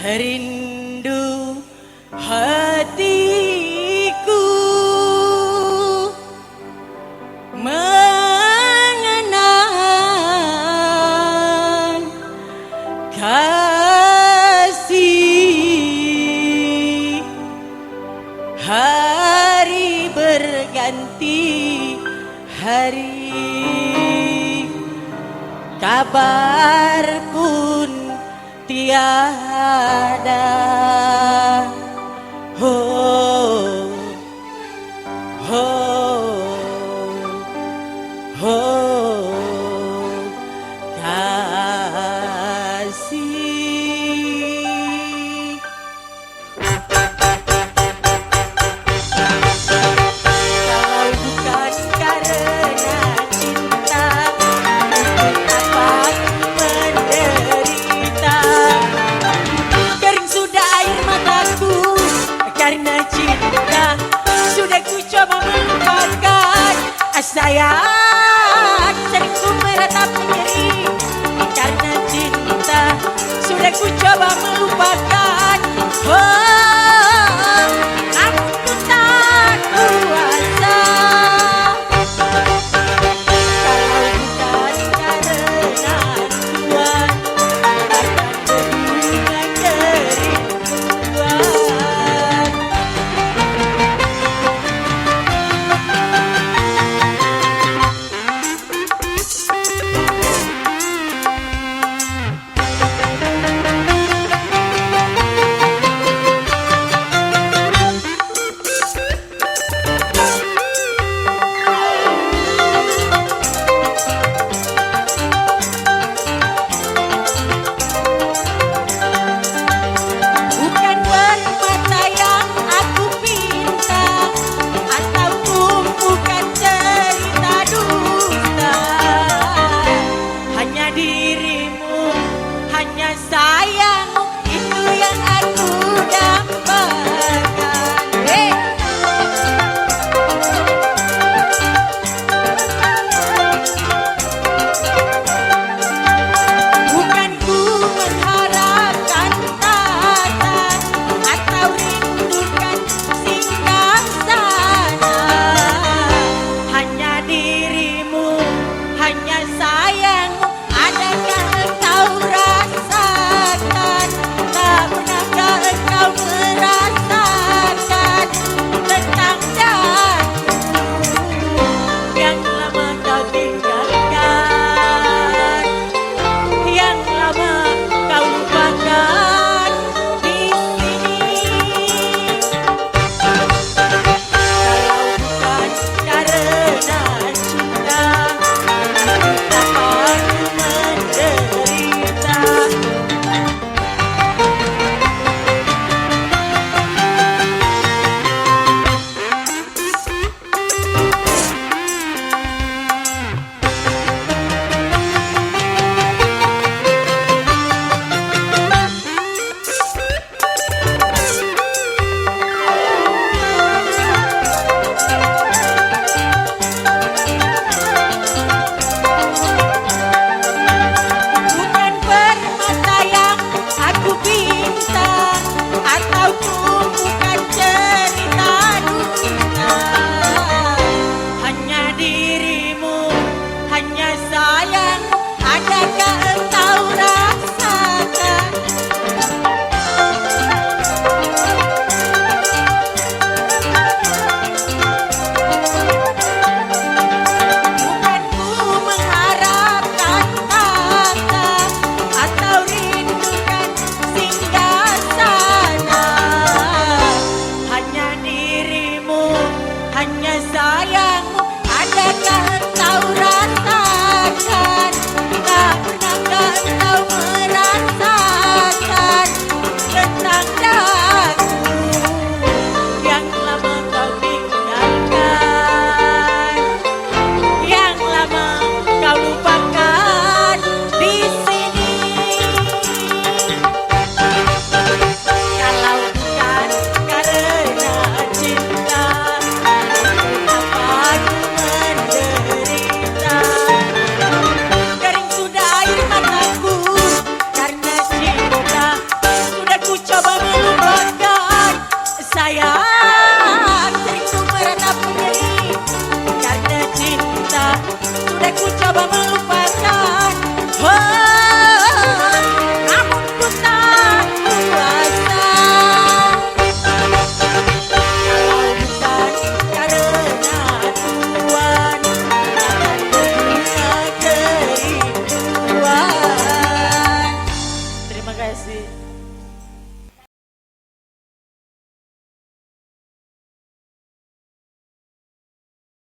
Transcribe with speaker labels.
Speaker 1: Rindu hatiku mengenang kasih. Hari berganti hari, kabar pun tiada. Oh, oh, oh, kasih. Kalau bukan karena cinta, betapa menderita. Kering sudah air mataku karena cinta. Sudah ku coba melupakan sayang, sering ku meratap nyeri karena cinta. Sudah ku coba melupakan. Oh, aku tak kuasa. Kalau bukan karena Tuhan, akan hubungan kerinduan. Bukan permata yang aku pinta, atau tumpukan cerita dusta. Hanya dirimu, hanya sayangmu, itu yang aku dambakan. Bukan ku mengharapkan tata atau rindukan singgah sana. Hanya dirimu, hanya sayangmu, adakah engkau rasakan? Tak pernahkah engkau merasakan tentang daku yang lama kau tinggalkan, yang lama kau lupakan di sini. Kalau bukan karena cinta, betapa aku menderita. Bukan permata yang aku pinta, atau tumpukan cerita dusta. Hanya dirimu, hanya sayang, adakah